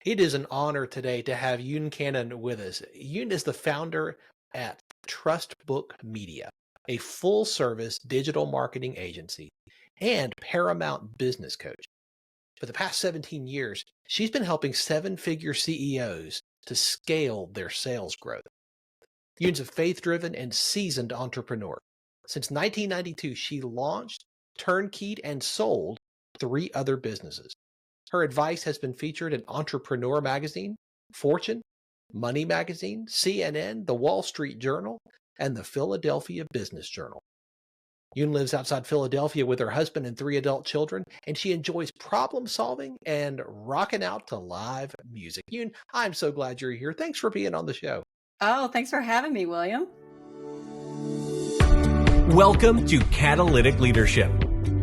It is an honor today to have Yoon Cannon with us. Yoon is the founder at Trustbook Media, a full-service digital marketing agency and paramount business coach. For the past 17 years, she's been helping seven-figure CEOs to scale their sales growth. Yoon's a faith-driven and seasoned entrepreneur. Since 1992, she launched, turnkeyed, and sold three other businesses. Her advice has been featured in Entrepreneur Magazine, Fortune, Money Magazine, CNN, The Wall Street Journal, and the Philadelphia Business Journal. Yoon lives outside Philadelphia with her husband and three adult children, and she enjoys problem solving and rocking out to live music. Yoon, I'm so glad you're here. Thanks for being on the show. Oh, thanks for having me, William. Welcome to Catalytic Leadership,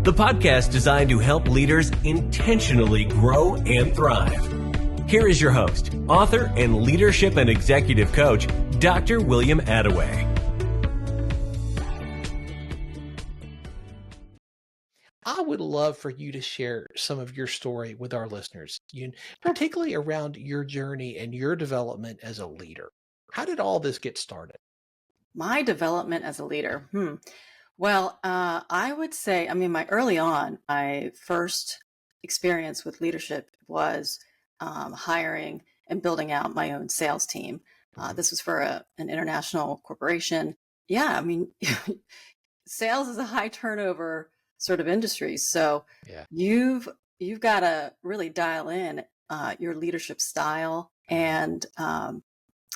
the podcast designed to help leaders intentionally grow and thrive. Here is your host, author, and leadership and executive coach, Dr. William Attaway. I would love for you to share some of your story with our listeners, Yoon, particularly around your journey and your development as a leader. How did all this get started? My development as a leader. Well, I would say, my first experience with leadership was hiring and building out my own sales team. This was for an international corporation. Yeah, sales is a high turnover sort of industry. So Yeah. you've got to really dial in your leadership style and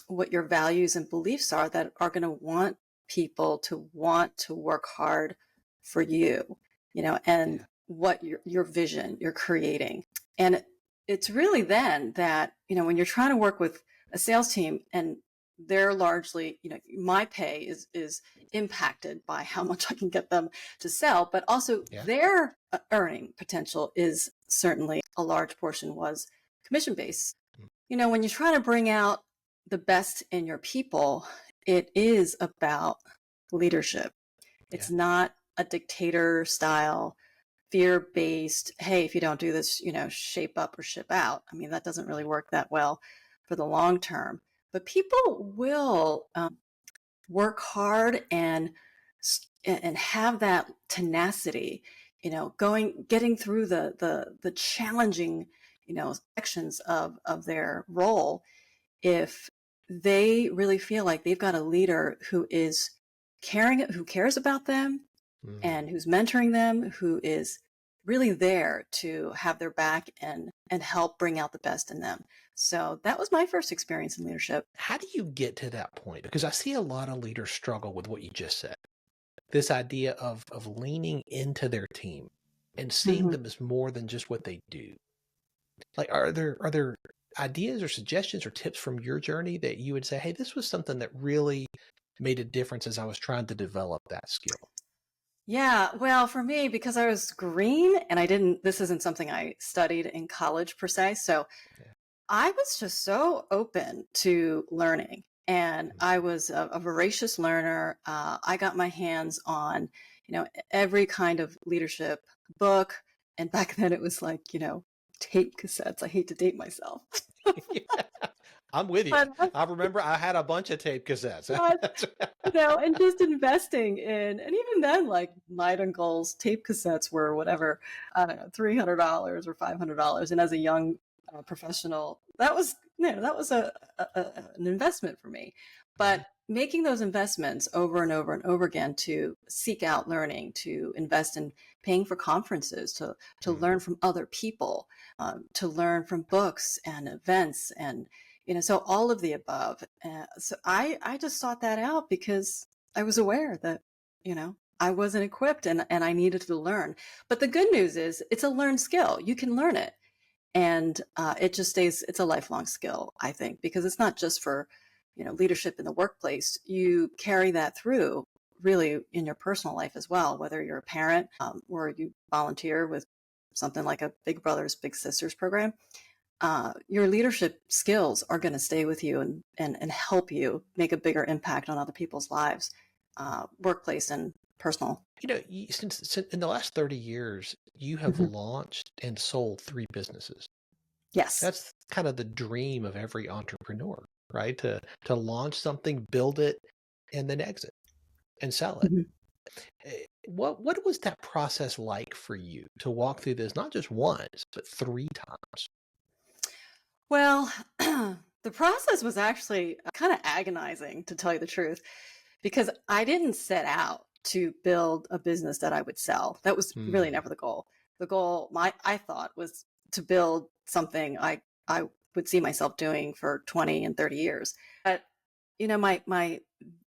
what your values and beliefs are that are going to want people to want to work hard for you, and what your vision you're creating. And it's really then that, when you're trying to work with a sales team and they're largely, my pay is impacted by how much I can get them to sell, but also their earning potential is certainly a large portion was commission based. When you try to bring out the best in your people, it is about leadership. It's not a dictator style, fear-based, hey, if you don't do this, shape up or ship out. That doesn't really work that well for the long term. But people will work hard and have that tenacity, getting through the challenging, sections of their role if they really feel like they've got a leader who is who cares about them and who's mentoring them, who is really there to have their back and help bring out the best in them. So that was my first experience in leadership. How do you get to that point? Because I see a lot of leaders struggle with what you just said. This idea of leaning into their team and seeing them as more than just what they do. Like, are there ideas or suggestions or tips from your journey that you would say, hey, this was something that really made a difference as I was trying to develop that skill? Yeah, well, for me, because I was green and this isn't something I studied in college per se. So I was just so open to learning, and I was a voracious learner. I got my hands on, every kind of leadership book. And back then it was like, tape cassettes. I hate to date myself. I'm with you. But I remember I had a bunch of tape cassettes. and just investing in, and even then, like Nightingale's tape cassettes were whatever, I don't know, $300 or $500. And as a young professional, that was an investment for me. But making those investments over and over and over again to seek out learning, to invest in paying for conferences, to learn from other people, to learn from books and events, and so all of the above. So I just sought that out because I was aware that I wasn't equipped and I needed to learn. But the good news is it's a learned skill. You can learn it. And it's a lifelong skill, I think, because it's not just for, leadership in the workplace. You carry that through really in your personal life as well, whether you're a parent or you volunteer with something like a Big Brothers Big Sisters program. Your leadership skills are going to stay with you and help you make a bigger impact on other people's lives, workplace and personal. Since in the last 30 years, you have launched and sold three businesses. Yes. That's kind of the dream of every entrepreneur, right? To launch something, build it, and then exit and sell it. Mhm. What was that process like for you to walk through this, not just once, but 3 times? Well, the process was actually kind of agonizing, to tell you the truth, because I didn't set out to build a business that I would sell. That was really Mm, never the goal. The goal, I thought, was to build something I would see myself doing for 20 and 30 years. But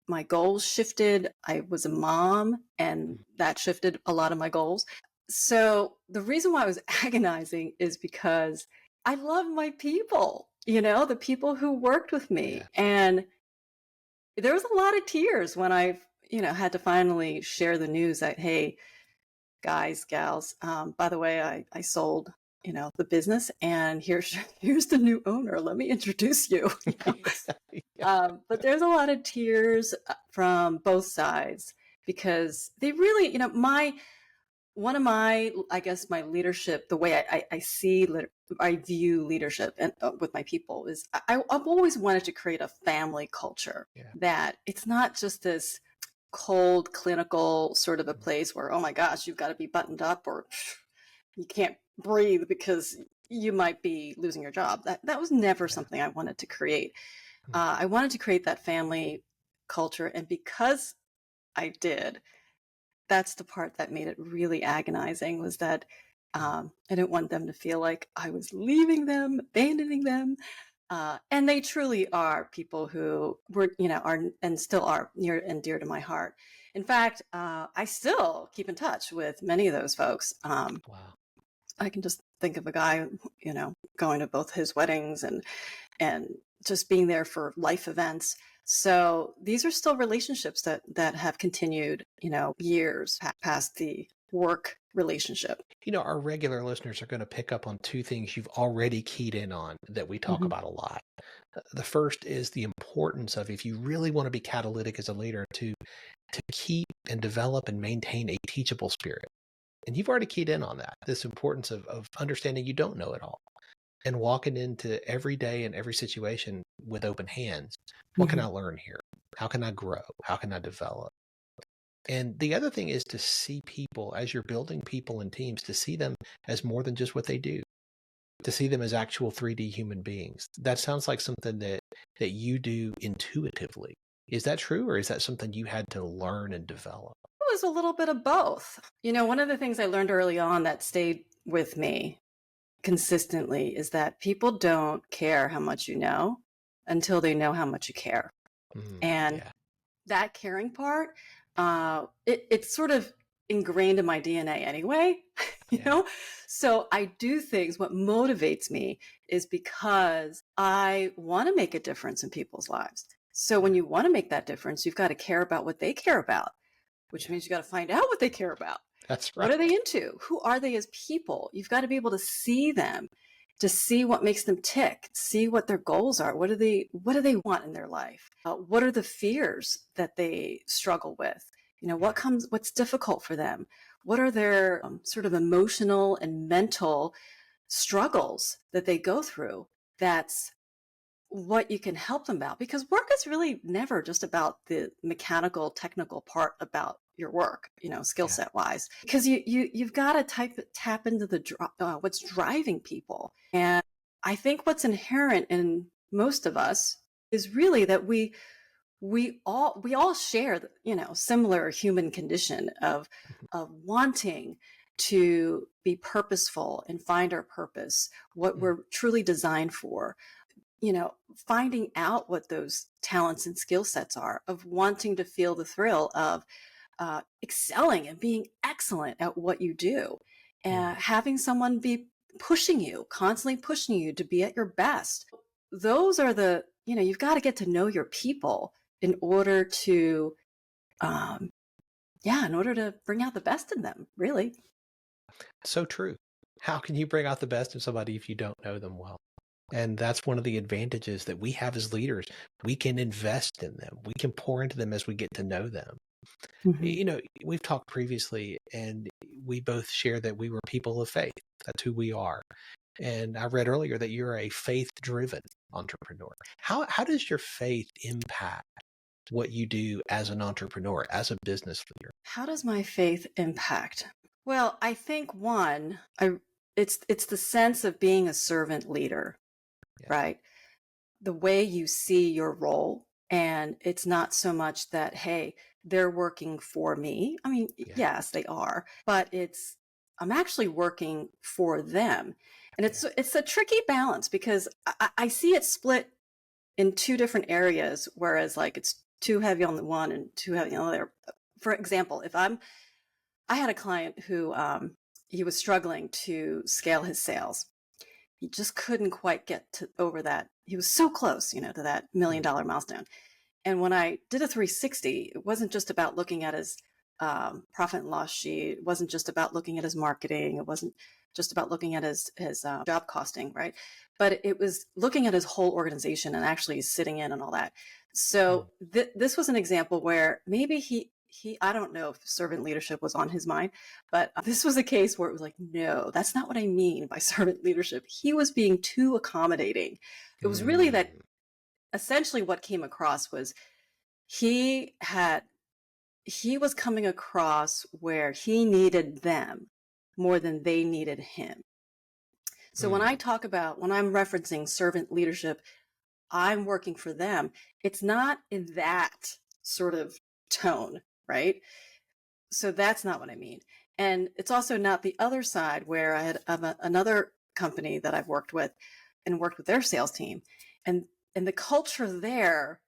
my goals shifted. I was a mom, and that shifted a lot of my goals. So the reason why it was agonizing is because I love my people, the people who worked with yeah. me. And there was a lot of tears when I, had to finally share the news that, hey, guys, gals, by the way, I sold, the business, and here's the new owner. Let me introduce you. Yeah. But there's a lot of tears from both sides because they really, one of my, I guess, my leadership, the way I view leadership and with my people is I've always wanted to create a family culture Yeah. that it's not just this cold, clinical sort of a place where, oh my gosh, you've got to be buttoned up or you can't breathe because you might be losing your job. That was never Yeah. something I wanted to create. Mm, I wanted to create that family culture. And because I did, that's the part that made it really agonizing was that mm, I didn't want them to feel like I was leaving them, abandoning them. And they truly are people who are and still are near and dear to my heart. In fact, I still keep in touch with many of those folks. wow. I can just think of a guy, going to both his weddings and just being there for life events. So these are still relationships that have continued, years past the work relationship. Our regular listeners are going to pick up on 2 things you've already keyed in on that we talk Hmm. about a lot. The first is the importance of, if you really want to be catalytic as a leader, to keep and develop and maintain a teachable spirit. And you've already keyed in on that, this importance of understanding you don't know it all and walking into every day and every situation with open hands. What can I Hmm. learn here? How can I grow? How can I develop? And the other thing is to see people, as you're building people and teams, to see them as more than just what they do, to see them as actual 3D human beings. That sounds like something that you do intuitively. Is that true, or is that something you had to learn and develop? It was a little bit of both. One of the things I learned early on that stayed with me consistently is that people don't care how much you know until they know how much you care. Mm, And yeah, that caring part, it's sort of ingrained in my DNA anyway, you yeah, know? So I do things, what motivates me is because I want to make a difference in people's lives. So when yeah, you want to make that difference, you've got to care about what they care about, which yeah. means you got to find out what they care about. That's What are right. they into? Who are they as people? You've got to be able to see them, to see what makes them tick, see what their goals are. What do they want in their life? What are the fears that they struggle with? Yeah, What's difficult for them? What are their sort of emotional and mental struggles that they go through? That's what you can help them about, because work is really never just about the mechanical technical part about your work, skill yeah, set wise, because you've got to tap into what's driving people. And I think what's inherent in most of us is really that we all share similar human condition of wanting to be purposeful and find our purpose, what mm, we're truly designed for, finding out what those talents and skill sets are, of wanting to feel the thrill of excelling and being excellent at what you do, mm. and having someone be pushing you, constantly pushing you to be at your best. Those are you've got to get to know your people in order to, um, yeah, in order to bring out the best in them, really. So true. How can you bring out the best in somebody if you don't know them well? And that's one of the advantages that we have as leaders. We can invest in them. We can pour into them as we get to know them. Hmm. We've talked previously, and we both share that we were people of faith. That's who we are. And I read earlier that you're a faith-driven entrepreneur. How does your faith impact what you do as an entrepreneur, as a business leader? How does my faith impact? Well, I think one, it's the sense of being a servant leader, Yeah. right? The way you see your role, and it's not so much that, hey, they're working for me. I mean, Yeah. yes, they are, but I'm actually working for them. And it's a tricky balance because I see it split in two different areas, whereas like it's too heavy on the one and too heavy on the other. For example, I had a client who he was struggling to scale his sales. He just couldn't quite get over that. He was so close, to that $1 million milestone. And when I did a 360, it wasn't just about looking at his profit and loss sheet. It wasn't just about looking at his marketing. It wasn't just about looking at his job costing, right? But it was looking at his whole organization and actually sitting in and all that. So this was an example where maybe I don't know if servant leadership was on his mind, but this was a case where it was like, no, that's not what I mean by servant leadership. He was being too accommodating. It was really that essentially what came across was he was coming across where he needed them more than they needed him. So when I'm referencing servant leadership, I'm working for them. It's not in that sort of tone, right? So that's not what I mean. And it's also not the other side where I had another company that I've worked with and worked with their sales team. And the culture there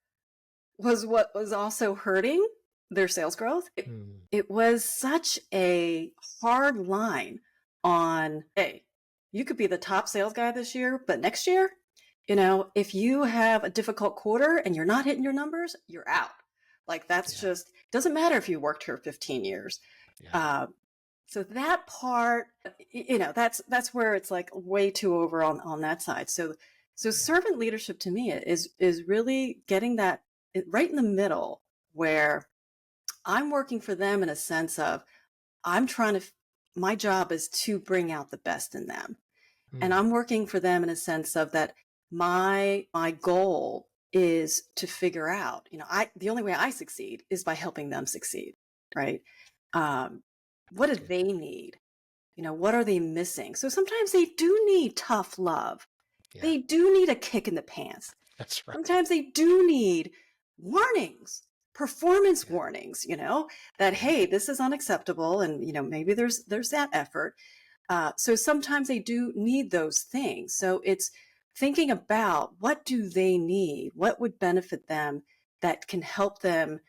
was what was also hurting their sales growth. It was such a hard line on, hey, you could be the top sales guy this year, but next year, if you have a difficult quarter and you're not hitting your numbers, you're out. Like that's just, doesn't matter if you worked here 15 years. Yeah. So that part, that's where it's like way too over on that side. So servant leadership to me is really getting that right in the middle where I'm working for them in a sense of my job is to bring out the best in them. And I'm working for them in a sense of that my goal is to figure out, the only way I succeed is by helping them succeed, right? What do they need? What are they missing? So sometimes they do need tough love. Yeah. They do need a kick in the pants. That's right. Sometimes they do need warnings, performance warnings, that, hey, this is unacceptable. And, maybe there's that effort. So sometimes they do need those things. So it's thinking about what do they need? What would benefit them that can help them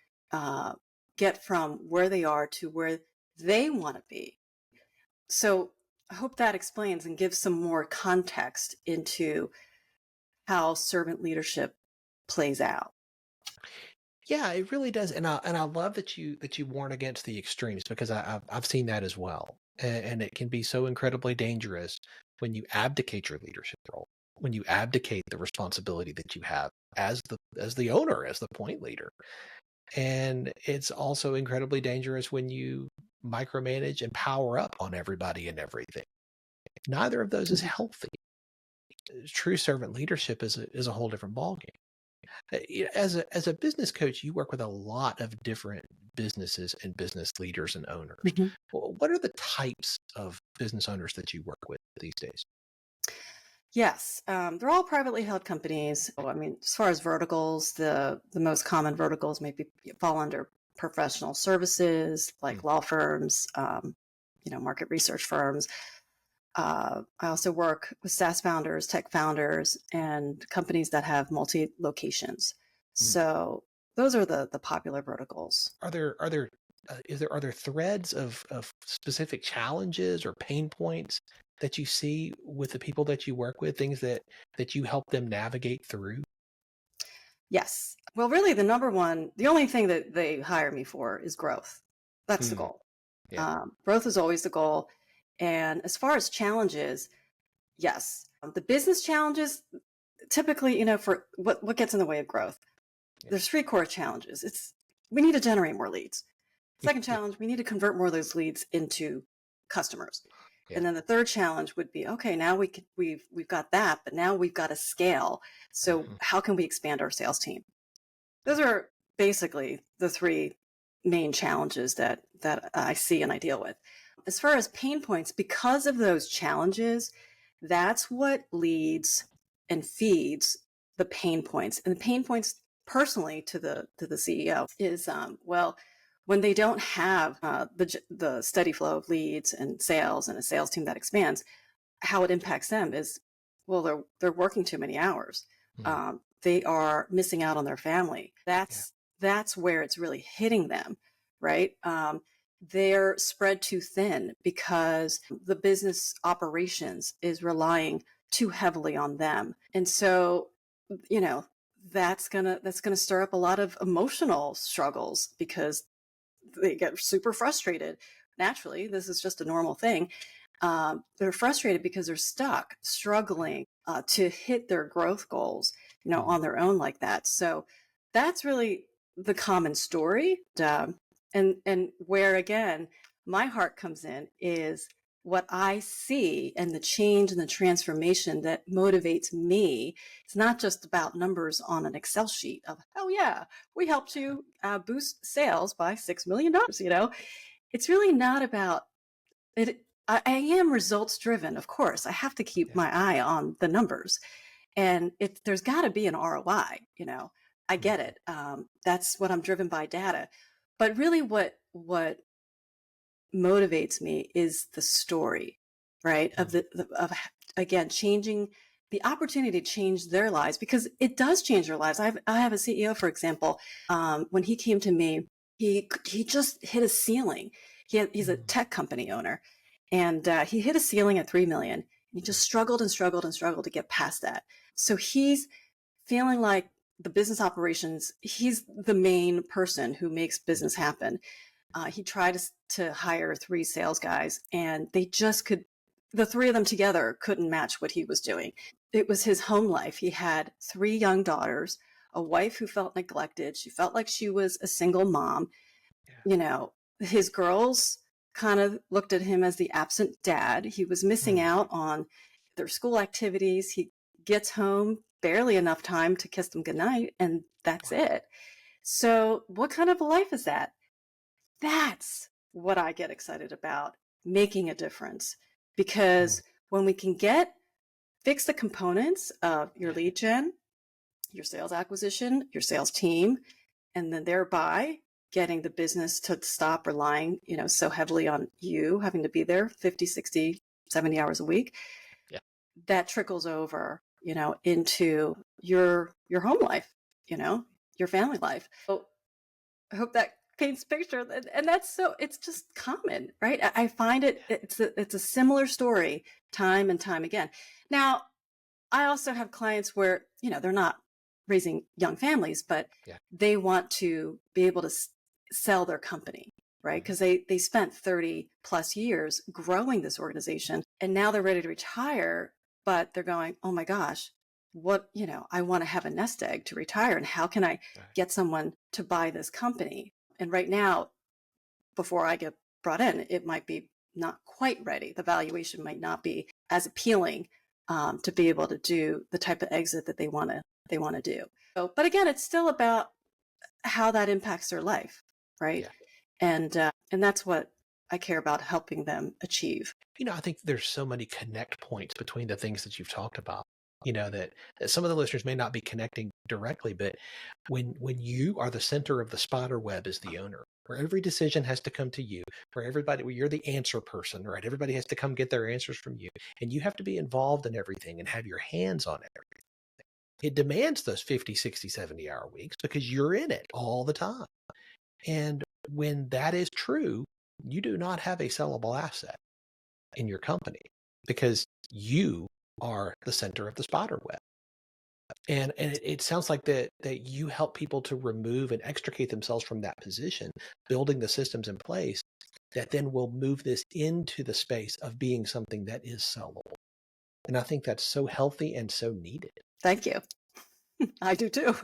get from where they are to where they want to be. So I hope that explains and gives some more context into how servant leadership plays out. Yeah, it really does, and I love that you warn against the extremes because I've seen that as well, and it can be so incredibly dangerous when you abdicate your leadership role, when you abdicate the responsibility that you have as the owner, as the point leader, and it's also incredibly dangerous when you micromanage and power up on everybody and everything. Neither of those is healthy. True servant leadership is a whole different ballgame. As a business coach, you work with a lot of different businesses and business leaders and owners. What are the types of business owners that you work with these days? Yes, they're all privately held companies. I mean, as far as verticals, the most common verticals maybe fall under professional services, like law firms, market research firms. I also work with SaaS founders, tech founders, and companies that have multi-locations. So those are the popular verticals. Are there threads of specific challenges or pain points that you see with the people that you work with, things that you help them navigate through? Yes. Well, really, the only thing that they hire me for is growth. That's the goal. Yeah. Growth is always the goal. And as far as challenges, yes, the business challenges, typically, for what gets in the way of growth, there's 3 core challenges. We need to generate more leads. Second challenge, we need to convert more of those leads into customers. Yeah. And then the third challenge would be, okay, now we've got that, but now we've got to scale. So Mhm. how can we expand our sales team? Those are basically the three main challenges that I see and I deal with. As far as pain points, because of those challenges, that's what leads and feeds the pain points. And the pain points personally to the CEO is well, when they don't have the steady flow of leads and sales and a sales team that expands, how it impacts them is, well, they're working too many hours. Mm. They are missing out on their family. Yeah. That's where it's really hitting them, right? They're spread too thin because the business operations is relying too heavily on them, and so you know that's gonna stir up a lot of emotional struggles because they get super frustrated. Naturally, this is just a normal thing. They're frustrated because they're stuck, struggling to hit their growth goals, Mhm. on their own like that. So that's really the common story. And where again, my heart comes in is what I see and the change and the transformation that motivates me. It's not just about numbers on an Excel sheet of, oh yeah, we helped you boost sales by $6 million. It's really not about it. I am results driven, of course. I have to keep Yeah. my eye on the numbers, and there's got to be an ROI. I get Mhm. it. That's what I'm driven by, data. But really, what motivates me is the story, right? Of Mhm. of again changing the opportunity to change their lives, because it does change their lives. I have a CEO, for example. When he came to me, he just hit a ceiling. He's a Mhm. tech company owner, and he hit a ceiling at 3 million. And he just struggled and struggled and struggled to get past that. So he's feeling like the business operations. He's the main person who makes business happen. He tried to hire 3 sales guys, and the three of them together couldn't match what he was doing. It was his home life. He had 3 young daughters, a wife who felt neglected. She felt like she was a single mom. Yeah. His girls kind of looked at him as the absent dad. He was missing Mm. out on their school activities. He gets home barely enough time to kiss them goodnight, and that's Wow. it. So, what kind of a life is that? That's what I get excited about, making a difference. Mm. Because when we can fix the components of your Yeah. lead gen, your sales acquisition, your sales team, and then thereby getting the business to stop relying, so heavily on you having to be there 50, 60, 70 hours a week, Yeah. that trickles over, into your home life, your family life. So I hope that paints a picture. And it's just common, right? I find it's a similar story time and time again. Now, I also have clients where, they're not raising young families, but Yeah. they want to be able to sell their company, right? Mhm. Because they spent 30 plus years growing this organization, and now they're ready to retire, but they're going, oh my gosh, I want to have a nest egg to retire. And how can I Right. get someone to buy this company? And right now, before I get brought in, it might be not quite ready. The valuation might not be as appealing to be able to do the type of exit that they want to do. So, but again, it's still about how that impacts their life, right? Yeah. And that's what I care about helping them achieve. I think there's so many connect points between the things that you've talked about, that some of the listeners may not be connecting directly, but when you are the center of the spider web as the owner, where every decision has to come to you, where you're the answer person, right? Everybody has to come get their answers from you, and you have to be involved in everything and have your hands on everything. It demands those 50, 60, 70-hour weeks because you're in it all the time. And when that is true, you do not have a sellable asset in your company because you are the center of the spider web. And it sounds like that you help people to remove and extricate themselves from that position, building the systems in place that then will move this into the space of being something that is sellable. And I think that's so healthy and so needed. Thank you. I do too.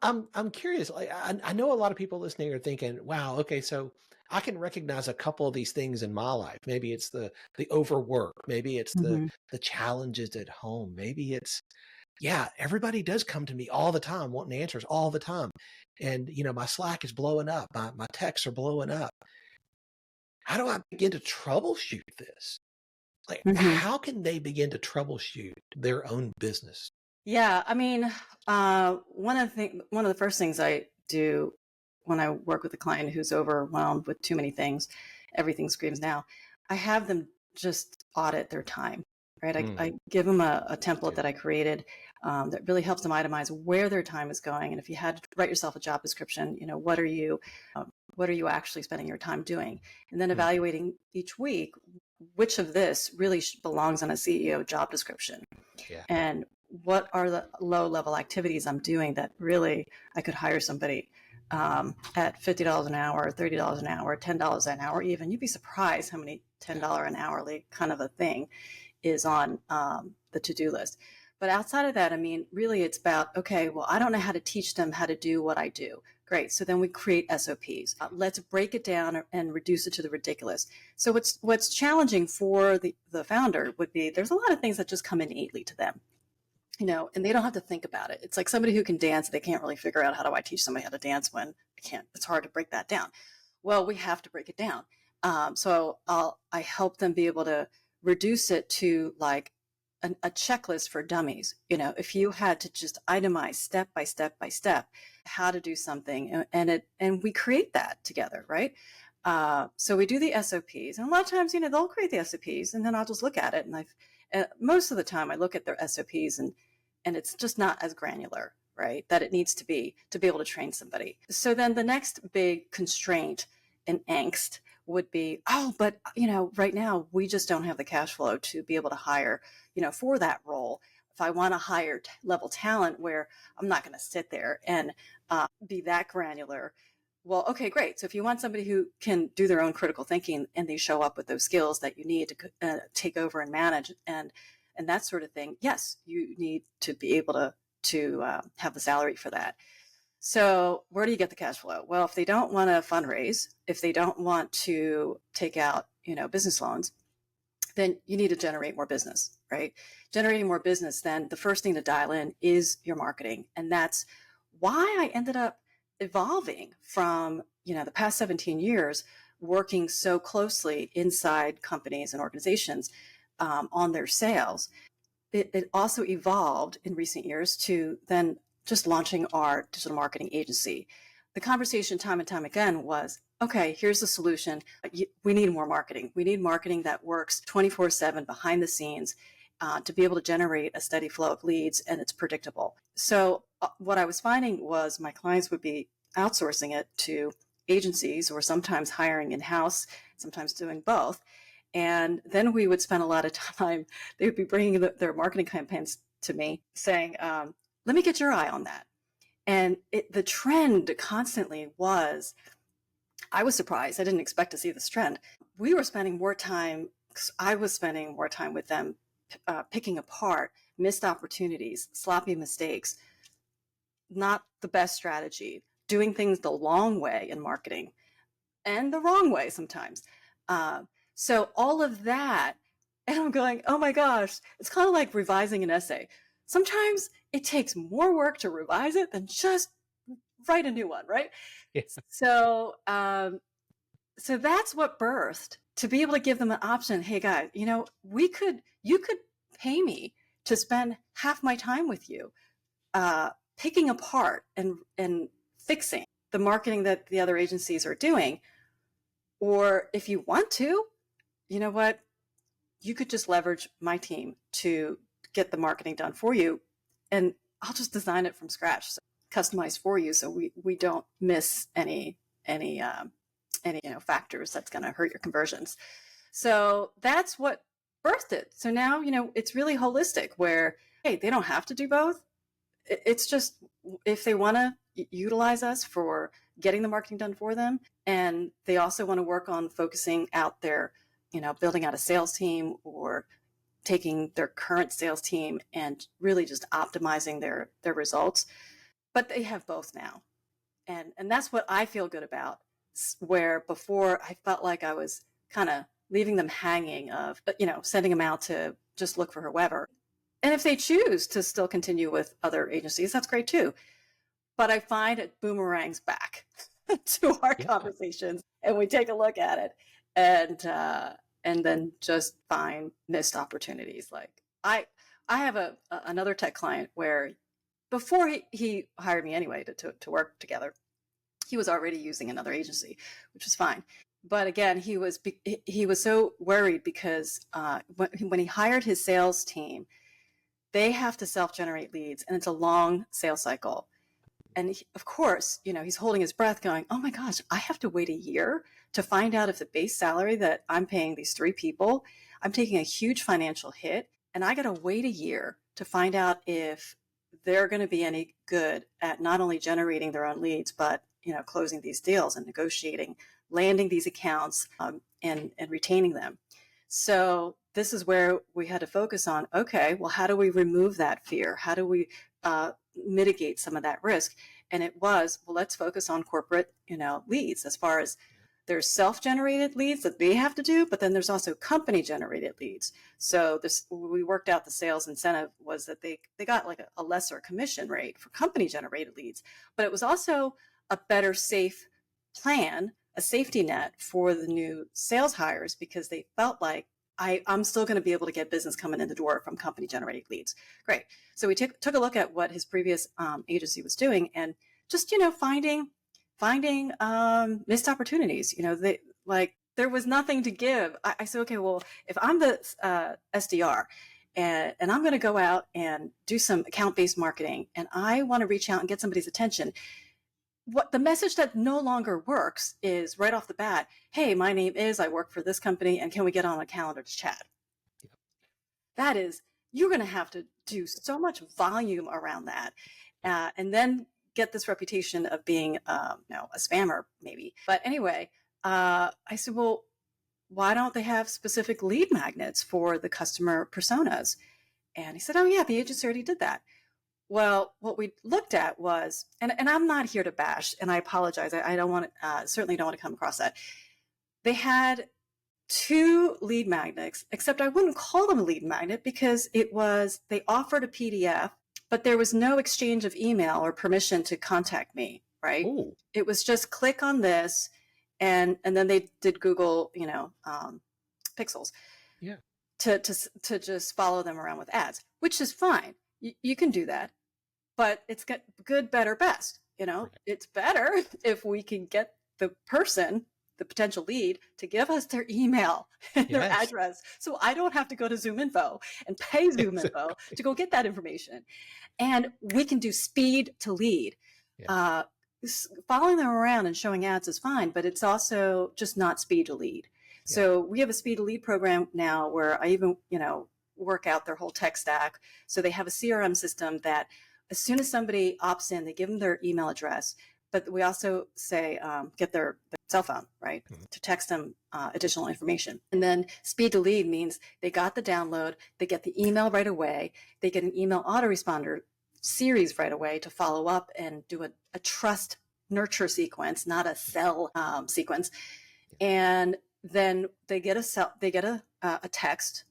I'm curious. Like I know a lot of people listening are thinking, "Wow, okay, so I can recognize a couple of these things in my life. Maybe it's the overwork, maybe it's Mhm. the challenges at home, maybe it's, yeah, everybody does come to me all the time wanting answers all the time. And my Slack is blowing up, my texts are blowing up. How do I begin to troubleshoot this? Like, Mhm. how can they begin to troubleshoot their own business? Yeah, I mean, one of the first things I do when I work with a client who's overwhelmed with too many things, everything screams now, I have them just audit their time, right? I Mm, give them a that's template good. that I created that really helps them itemize where their time is going. And if you had to write yourself a job description, what are you actually spending your time doing? And then Mm, evaluating each week, which of this really belongs on a CEO job description, yeah. and what are the low level activities I'm doing that really I could hire somebody at $50 an hour, $30 an hour, $10 an hour, even. You'd be surprised how many $10 an hourly kind of a thing is on the to-do list. But outside of that, I mean, really it's about, okay, well, I don't know how to teach them how to do what I do. Great. So then we create SOPs. Let's break it down and reduce it to the ridiculous. So what's challenging for the founder would be there's a lot of things that just come innately to them, and they don't have to think about it. It's like somebody who can dance. They can't really figure out, how do I teach somebody how to dance when I can't? It's hard to break that down. Well, we have to break it down. I help them be able to reduce it to like a checklist for dummies. If you had to just itemize step by step by step how to do something, and we create that together, right? So we do the SOPs, and a lot of times, they'll create the SOPs, and then I'll just look at it, and most of the time I look at their SOPs, and it's just not as granular, right, that it needs to be able to train somebody. So then the next big constraint and angst would be, oh, but right now we just don't have the cash flow to be able to hire, for that role. If I want to hire level talent where I'm not going to sit there and be that granular. Well, okay, great. So if you want somebody who can do their own critical thinking and they show up with those skills that you need to take over and manage and that sort of thing, yes, you need to be able to have the salary for that. So where do you get the cash flow? Well, if they don't want to fundraise, if they don't want to take out, business loans, then you need to generate more business, right? Generating more business, then the first thing to dial in is your marketing. And that's why I ended up evolving from, the past 17 years, working so closely inside companies and organizations on their sales. It also evolved in recent years to then just launching our digital marketing agency. The conversation time and time again was, okay, here's the solution. We need more marketing. We need marketing that works 24/7 behind the scenes to be able to generate a steady flow of leads, and it's predictable. So what I was finding was my clients would be outsourcing it to agencies or sometimes hiring in-house, sometimes doing both. And then we would spend a lot of time, they would be bringing their marketing campaigns to me saying, let me get your eye on that. And the trend constantly was, I was surprised. I didn't expect to see this trend. We were spending more time, I was spending more time with them picking apart missed opportunities, sloppy mistakes, not the best strategy, doing things the long way in marketing and the wrong way sometimes. So all of that, and I'm going, oh my gosh, it's kind of like revising an essay. Sometimes it takes more work to revise it than just write a new one, right? Yeah. So, so that's what birthed, to be able to give them an option. Hey guys, you could pay me to spend half my time with you, picking apart and fixing the marketing that the other agencies are doing. Or if you want to, you know what, you could just leverage my team to get the marketing done for you. And I'll just design it from scratch, so customized for you. So we don't miss any factors that's going to hurt your conversions. So that's what birthed it. So now, it's really holistic where, hey, they don't have to do both. It's just, if they want to utilize us for getting the marketing done for them, and they also want to work on focusing out their, building out a sales team or taking their current sales team and really just optimizing their results. But they have both now. And that's what I feel good about. where before I felt like I was kind of leaving them hanging of, sending them out to just look for whoever. And if they choose to still continue with other agencies, that's great too. But I find it boomerangs back to our conversations, and we take a look at it, and then just find missed opportunities. Like I have another tech client where before he hired me anyway to work together, he was already using another agency, which was fine. But again, he was so worried because when he hired his sales team, they have to self-generate leads, and it's a long sales cycle. And of course, he's holding his breath going, oh my gosh, I have to wait a year to find out if the base salary that I'm paying these 3 people, I'm taking a huge financial hit, and I got to wait a year to find out if they're going to be any good at not only generating their own leads, but closing these deals and negotiating, landing these accounts, and retaining them. So this is where we had to focus on, okay, well, how do we remove that fear? How do we mitigate some of that risk? And it was, well, let's focus on corporate, leads, as far as there's self-generated leads that they have to do, but then there's also company-generated leads. So we worked out the sales incentive was that they got like a lesser commission rate for company-generated leads, but it was also a better safe plan, a safety net for the new sales hires, because they felt like I'm still going to be able to get business coming in the door from company-generated leads. Great. So we took a look at what his previous agency was doing, and just finding missed opportunities. There was nothing to give. I said, okay, well, if I'm the SDR and I'm going to go out and do some account-based marketing, and I want to reach out and get somebody's attention, what the message that no longer works is right off the bat, hey, my name is, I work for this company, and can we get on a calendar to chat? Yep. That is, you're going to have to do so much volume around that, and then get this reputation of being a spammer maybe. But anyway, I said, well, why don't they have specific lead magnets for the customer personas? And he said, oh yeah, the agency already did that. Well, what we looked at was, and I'm not here to bash, and I apologize. I don't want to, certainly don't want to come across that. They had 2 lead magnets, except I wouldn't call them a lead magnet because they offered a PDF, but there was no exchange of email or permission to contact me, right? Ooh. It was just click on this, and then they did Google, pixels, to just follow them around with ads, which is fine. You can do that, but it's got good, better, best. Right. It's better if we can get the person, the potential lead, to give us their email and their address, so I don't have to go to ZoomInfo and pay ZoomInfo to go get that information. And we can do speed to lead. Yeah. Following them around and showing ads is fine, but it's also just not speed to lead. Yeah. So we have a speed to lead program now where I even, work out their whole tech stack. So they have a CRM system that as soon as somebody opts in, they give them their email address, but we also say, get their cell phone, right? Mm-hmm. To text them additional information. And then speed to lead means they got the download, they get the email right away, they get an email autoresponder series right away to follow up and do a trust nurture sequence, not a sell sequence. And then they get a text.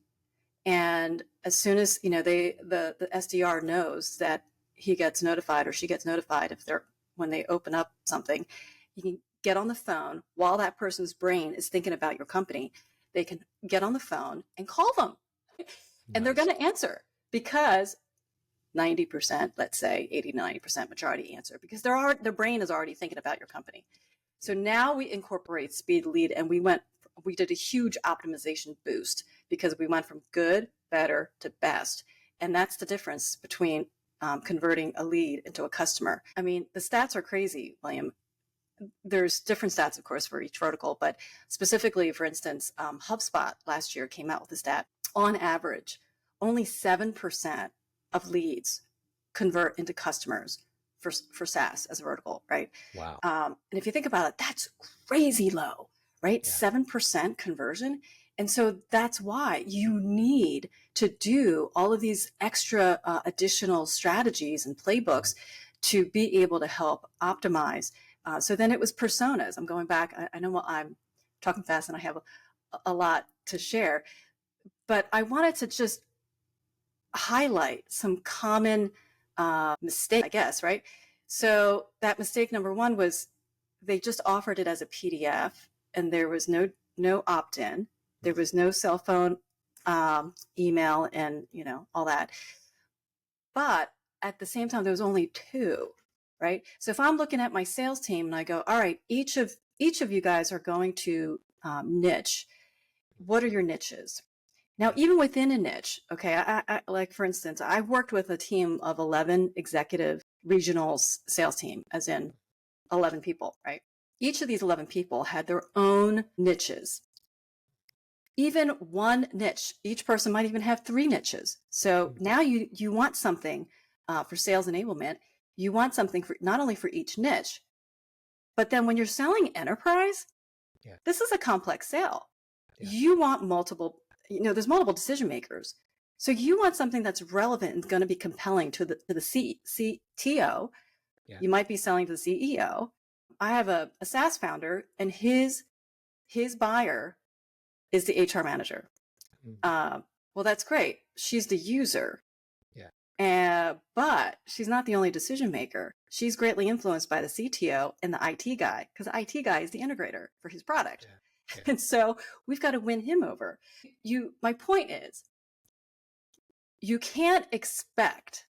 And as soon as, the SDR knows that he gets notified or she gets notified when they open up something, you can get on the phone while that person's brain is thinking about your company. They can get on the phone and call them. Nice. And they're going to answer because 90%, let's say 80 to 90% majority answer because their brain is already thinking about your company. So now we incorporate speed lead, and we did a huge optimization boost because we went from good, better to best. And that's the difference between converting a lead into a customer. I mean, the stats are crazy, William. There's different stats, of course, for each vertical, but specifically, for instance, HubSpot last year came out with a stat. On average, only 7% of leads convert into customers for SaaS as a vertical, right? Wow. And if you think about it, that's crazy low, right? Yeah. 7% conversion. And so that's why you need to do all of these extra additional strategies and playbooks to be able to help optimize So then it was personas. I'm going back. I know I'm talking fast and I have a lot to share, but I wanted to just highlight some common mistakes, I guess, right? So that mistake number one was they just offered it as a PDF, and there was no opt-in. There was no cell phone, email, and all that. But at the same time, there was only two, right? So if I'm looking at my sales team and I go, all right, each of you guys are going to niche. What are your niches? Now, even within a niche, okay, I like, for instance, I worked with a team of 11 executive regional sales team, as in 11 people, right? Each of these 11 people had their own niches. Even one niche, each person might even have 3 niches. So now you want something for sales enablement. You want something for not only for each niche, but then when you're selling enterprise, this is a complex sale. You want multiple, there's multiple decision makers. So you want something that's relevant and going to be compelling to the CTO. You might be selling to the CEO. I have a SaaS founder, and his buyer is the HR manager. Well, that's great. She's the user. But she's not the only decision maker. She's greatly influenced by the CTO and the IT guy, because the IT guy is the integrator for his product. And so we've got to win him over. My point is, you can't expect,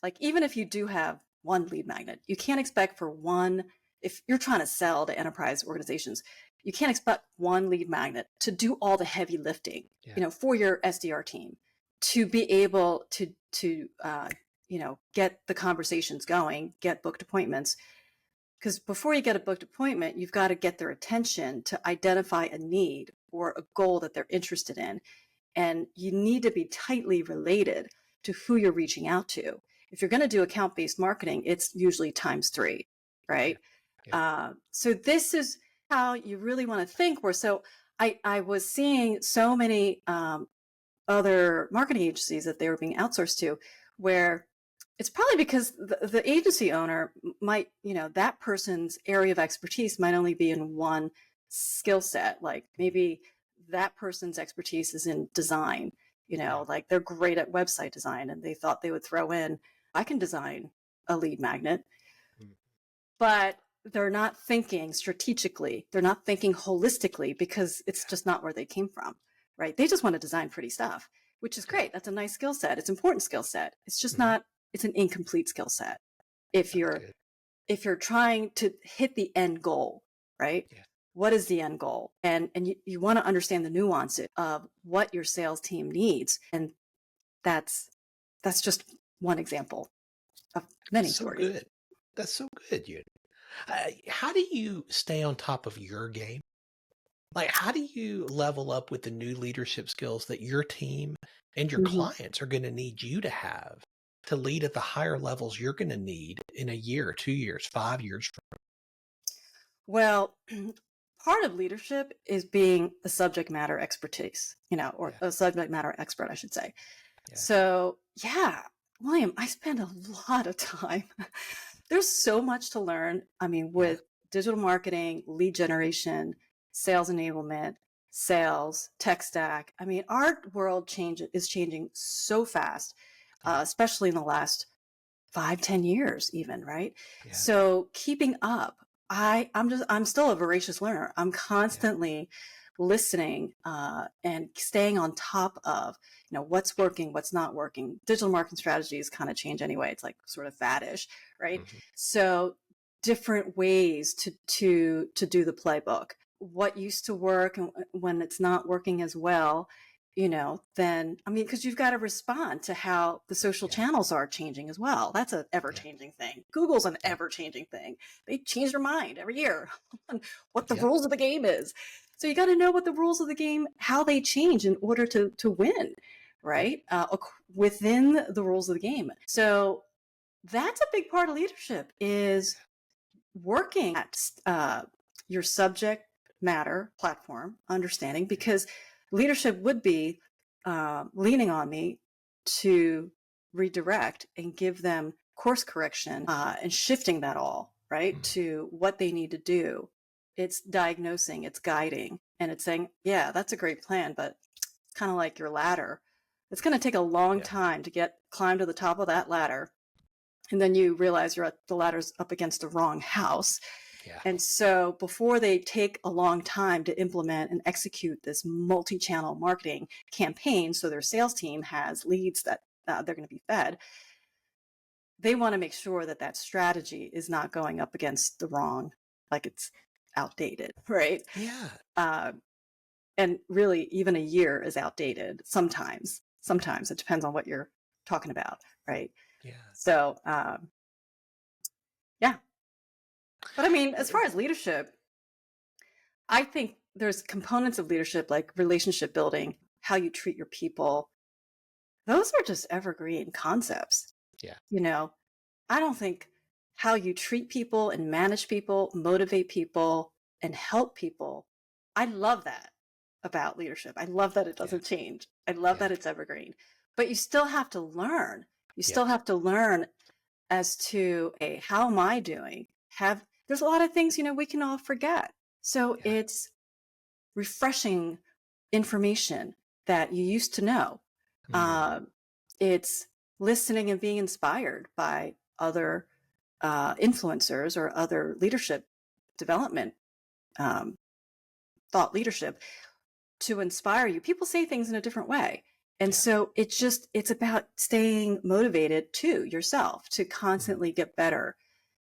like, even if you do have one lead magnet, you can't expect for one, if you're trying to sell to enterprise organizations, you can't expect one lead magnet to do all the heavy lifting, for your SDR team to be able to get the conversations going, get booked appointments. Because before you get a booked appointment, you've got to get their attention to identify a need or a goal that they're interested in. And you need to be tightly related to who you're reaching out to. If you're going to do account-based marketing, it's usually ×3, right? So this is how you really want to think. So I was seeing so many other marketing agencies that they were being outsourced to, where it's probably because the agency owner might, that person's area of expertise might only be in one skill set. Like maybe that person's expertise is in design, like they're great at website design, and they thought they would throw in, I can design a lead magnet, but they're not thinking strategically. They're not thinking holistically, because it's just not where they came from, right? They just want to design pretty stuff, which is great. That's a nice skill set. It's an important skill set. It's just not, it's an incomplete skill set. If you're trying to hit the end goal, right? What is the end goal? And you want to understand the nuance of what your sales team needs. And that's just one example of many stories. Good. That's so good, Yoon. How do you stay on top of your game? Like, how do you level up with the new leadership skills that your team and your clients are going to need you to have to lead at the higher levels you're going to need in a year, 2 years, 5 years? Well, part of leadership is being a subject matter expertise, or a subject matter expert, I should say. So, William, I spend a lot of time. There's so much to learn. I mean, with digital marketing, lead generation, sales enablement, sales, tech stack. I mean, our world is changing so fast, especially in the last 5-10 years even, right? So keeping up, I'm still a voracious learner. I'm constantly listening and staying on top of, what's working, what's not working. Digital marketing strategies kind of change anyway. It's like sort of faddish, right? So different ways to do the playbook. What used to work, and when it's not working as well, then, because you've got to respond to how the social channels are changing as well. That's an ever-changing thing. Google's an ever-changing thing. They change their mind every year on what the rules of the game is. So you got to know what the rules of the game, how they change in order to win, right? Within the rules of the game. So that's a big part of leadership, is working at your subject matter platform understanding, because leadership would be leaning on me to redirect and give them course correction and shifting that all right, to what they need to do. It's diagnosing, it's guiding, and it's saying, yeah, that's a great plan, but it's kind of like your ladder. It's going to take a long time to climb to the top of that ladder. And then you realize the ladder's up against the wrong house. Yeah. And so before they take a long time to implement and execute this multi-channel marketing campaign, so their sales team has leads that they're going to be fed, they want to make sure that that strategy is not going up against the wrong, like it's outdated, right? Yeah. And really, even a year is outdated sometimes. Sometimes it depends on what you're talking about, right? Yeah. So, yeah. But I mean, as far as leadership, I think there's components of leadership like relationship building, how you treat your people. Those are just evergreen concepts. Yeah. You know, I don't think how you treat people and manage people, motivate people, and help people. I love that about leadership. I love that it doesn't change. I love that it's evergreen. But you still have to learn. You still have to learn as to, hey, how am I doing? There's a lot of things, we can all forget. So it's refreshing information that you used to know. It's listening and being inspired by other influencers or other leadership development, thought leadership to inspire you. People say things in a different way. And so it's about staying motivated to yourself to constantly get better.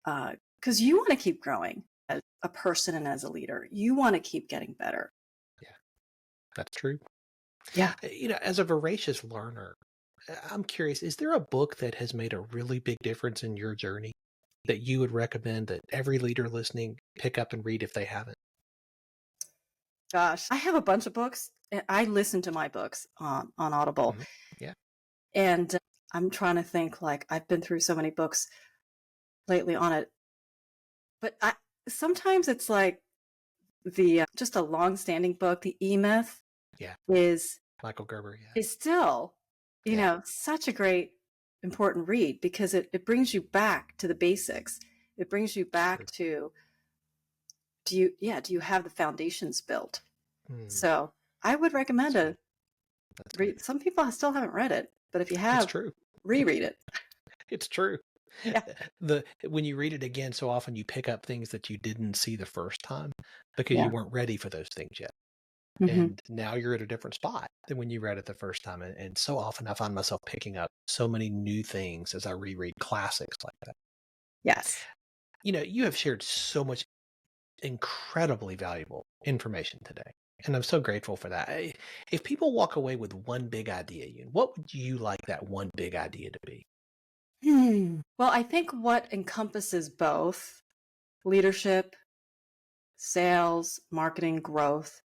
Because you want to keep growing as a person and as a leader. You want to keep getting better. Yeah, that's true. Yeah. As a voracious learner, I'm curious, is there a book that has made a really big difference in your journey that you would recommend that every leader listening pick up and read if they haven't? Gosh, I have a bunch of books. I listen to my books on Audible. Mm-hmm. Yeah. And I'm trying to think, like, I've been through so many books lately on it. But sometimes it's like just a long-standing book, The E-Myth, is Michael Gerber, is still, such a great, important read because it brings you back to the basics. It brings you back to, do you have the foundations built? So I would recommend a read. Some people still haven't read it, but if you have, it's true. reread it. It's true. Yeah. When you read it again, so often you pick up things that you didn't see the first time because you weren't ready for those things yet. Mm-hmm. And now you're at a different spot than when you read it the first time. And so often I find myself picking up so many new things as I reread classics like that. Yes. You have shared so much incredibly valuable information today. And I'm so grateful for that. If people walk away with one big idea, what would you like that one big idea to be? Well, I think what encompasses both leadership, sales, marketing, growth,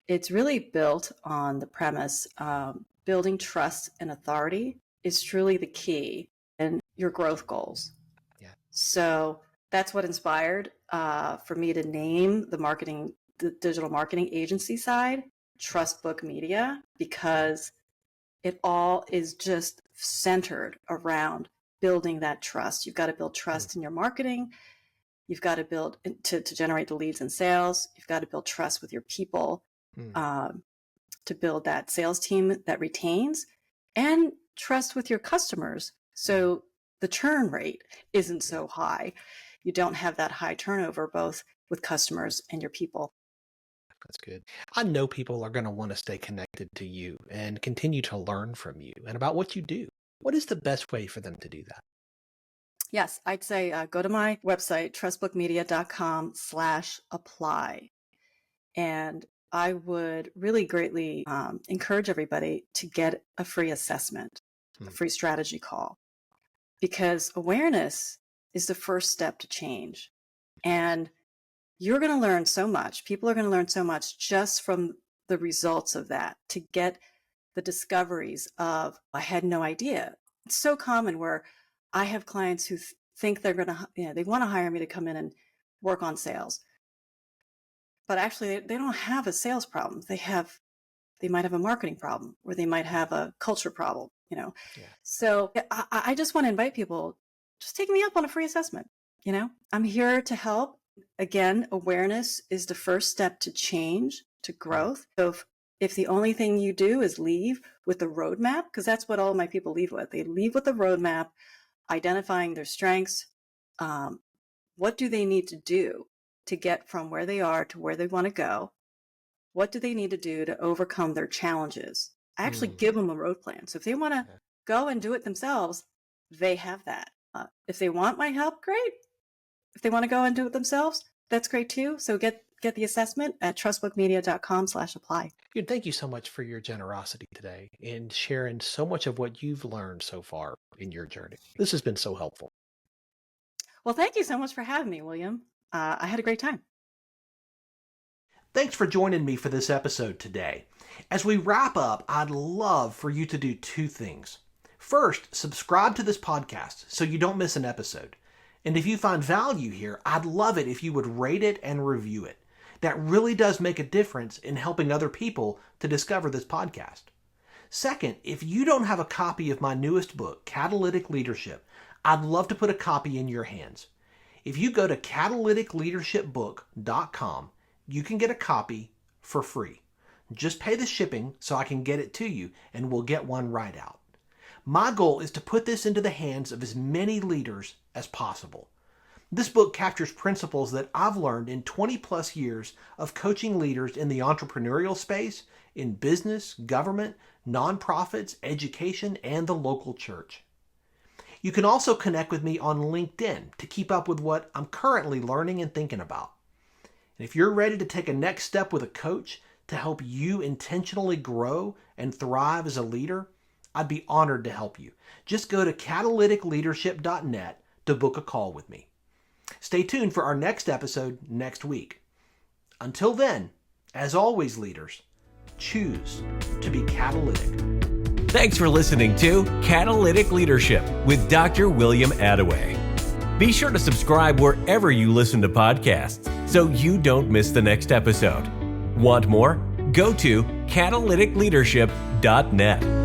it's really built on the premise building trust and authority is truly the key in your growth goals. Yeah. So that's what inspired for me to name the digital marketing agency side, Trustbook Media, because it all is just centered around building that trust. You've got to build trust in your marketing. You've got to build to generate the leads and sales. You've got to build trust with your people to build that sales team that retains, and trust with your customers. So the churn rate isn't so high. You don't have that high turnover, both with customers and your people. That's good. I know people are going to want to stay connected to you and continue to learn from you and about what you do. What is the best way for them to do that? Yes, I'd say go to my website, trustbookmedia.com/apply. And I would really greatly encourage everybody to get a free assessment, a free strategy call, because awareness is the first step to change. And you're going to learn so much. People are going to learn so much just from the results of that, to get the discoveries of, I had no idea. It's so common where I have clients who think they're going to, they want to hire me to come in and work on sales. But actually, they don't have a sales problem. They might have a marketing problem, or they might have a culture problem, So I just want to invite people, just take me up on a free assessment. I'm here to help. Again, awareness is the first step to change, to growth. So if the only thing you do is leave with a roadmap, because that's what all my people leave with. They leave with a roadmap, identifying their strengths. What do they need to do to get from where they are to where they want to go? What do they need to do to overcome their challenges? I actually give them a road plan. So if they want to go and do it themselves, they have that. If they want my help, great. If they want to go and do it themselves, that's great too. So get the assessment at trustbookmedia.com/apply. Thank you so much for your generosity today and sharing so much of what you've learned so far in your journey. This has been so helpful. Well, thank you so much for having me, William. I had a great time. Thanks for joining me for this episode today. As we wrap up, I'd love for you to do two things. First, subscribe to this podcast so you don't miss an episode. And if you find value here, I'd love it if you would rate it and review it. That really does make a difference in helping other people to discover this podcast. Second, if you don't have a copy of my newest book, Catalytic Leadership, I'd love to put a copy in your hands. If you go to catalyticleadershipbook.com, you can get a copy for free. Just pay the shipping so I can get it to you, and we'll get one right out. My goal is to put this into the hands of as many leaders as possible. This book captures principles that I've learned in 20 plus years of coaching leaders in the entrepreneurial space, in business, government, nonprofits, education, and the local church. You can also connect with me on LinkedIn to keep up with what I'm currently learning and thinking about. And if you're ready to take a next step with a coach to help you intentionally grow and thrive as a leader, I'd be honored to help you. Just go to catalyticleadership.net to book a call with me. Stay tuned for our next episode next week. Until then, as always, leaders, choose to be catalytic. Thanks for listening to Catalytic Leadership with Dr. William Attaway. Be sure to subscribe wherever you listen to podcasts so you don't miss the next episode. Want more? Go to catalyticleadership.net.